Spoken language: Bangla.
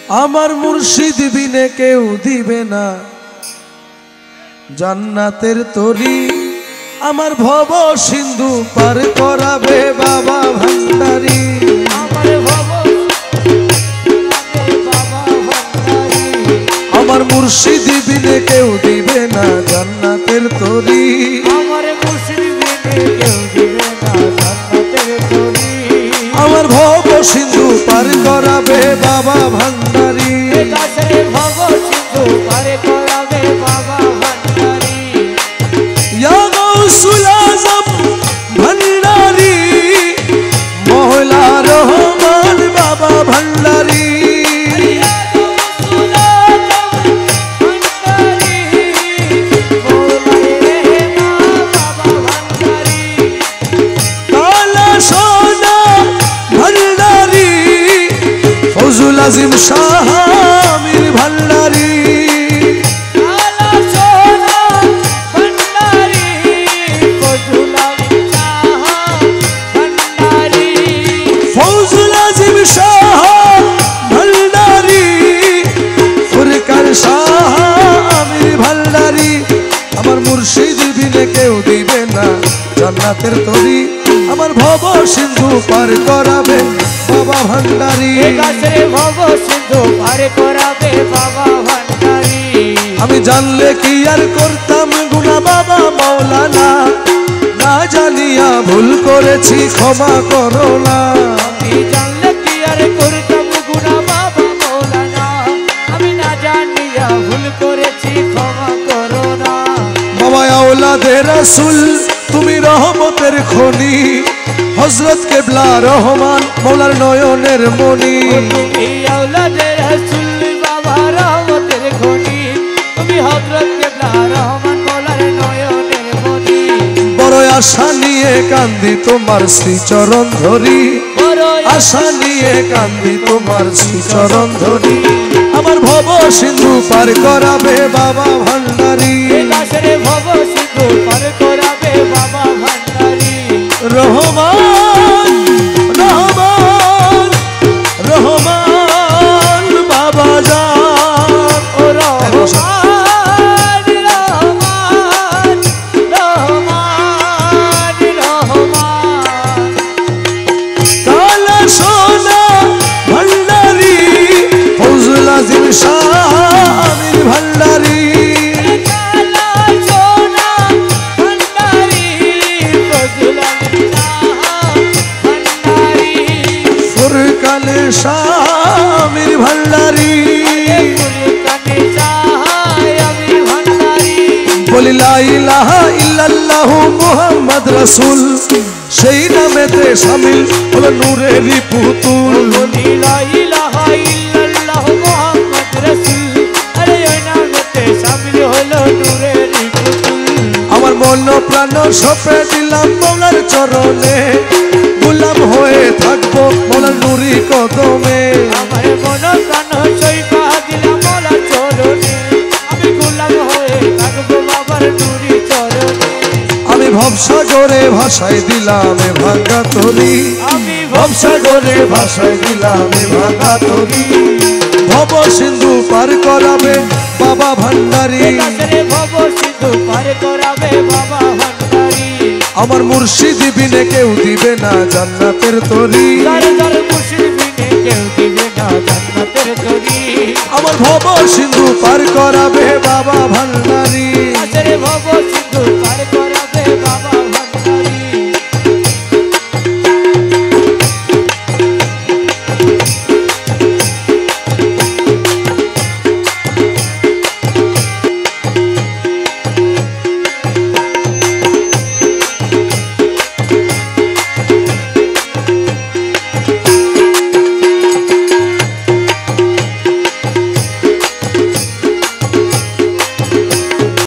আমার মুর্শিদ বিনে কেউ দিবে না জান্নাতের তরি। আমার ভব সিন্ধু পার করাবে বাবা ভান্ডারী। আমার মুর্শিদ বিনে কেউ দিবে না জান্নাতের তরি। আমার ভব সিন্ধু পার করাবে বাবা ভান্ডারী। ইয়া গাউসুল আজম ভান্ডারী, মওলা রহমান বাবা ভান্ডারী। ফজলুল আজিম শাহ আমির ভান্ডারী। ফজলুল আজিম শাহ ভান্ডারী, ফুরকান শাহ আমির ভান্ডারী। আমার মুর্শিদ বিনে কেউ দিবে না জান্নাতের তরি। আমার ভব সিন্ধু পার করাবে বাবা ভান্ডারী। আমি জানলে কি আর করতাম গুনাহ বাবা মাওলানা, না জানিয়া ভুল করেছি ক্ষমা করো না। আমি জানলে কি আর করতাম গুনাহ বাবা মাওলানা, আমি না জানিয়া ভুল করেছি ক্ষমা করো না। বাবা আওলাদে রাসূল তুমি রহমতের খনি, হযরত কেবলা রহমান মওলার নয়নের মনি। তুমি আওলাদে রাসূল বাবা রহমতের খনি, তুমি হযরত কেবলা রহমান মওলার নয়নের মনি। বড় আশা নিয়ে কান্দি তোমার শ্রীচরণ ধরি, আশা নিয়ে কান্দি তোমার শ্রীচরণ ধরি। আমার ভব সিন্ধু পার করাবে বাবা ভান্ডারী। ভব সিন্ধু পার করাবে বাবা ভান্ডারী। রহমান রহমান রহমান বাবা জান। ও রহমান রহমান রহমান রহমান। কালা সোনা ভান্ডারী, ফজলুল আজিম শাহ আমির ভান্ডারী। ফুরকান শাহ আমির ভান্ডারী। বলি লা ইলাহা ইল্লাল্লাহু মুহাম্মদ রাসূল, সেই নামেতে শামিল হলো নূরেরই পুতুল। বলি লা ইলাহা ইল্লাল্লাহু মুহাম্মদ রাসূল, আরে ওই নামেতে শামিল হলো নূরেরই পুতুল। আমার মন প্রাণ সঁপে দিলাম মওলার চরণে, গোলাম হয়ে থাকবো মওলার নূরি কদমে। আমার মন প্রাণ সইপা দিলাম মওলার চরণে, আমি গোলাম হয়ে থাকবো বাবার নূরি চরণে। আমি ভবসাগরে ভাসায় দিলাম এ ভাঙা তরি। আমি ভবসাগরে ভাসায় দিলাম এ ভাঙা তরি। ভব সিন্ধু পার করাবে বাবা ভান্ডারী। ভব সিন্ধু পার করাবে বাবা ভান্ডারী। আমার মুর্শিদ বিনে কেউ দিবে না জান্নাতের তরি। মুর্শিদ বিনে কেউ দিবে না জান্নাতের তরি। আমার ভব সিন্ধু পার করাবে বাবা ভান্ডারী। ভব সিন্ধু পার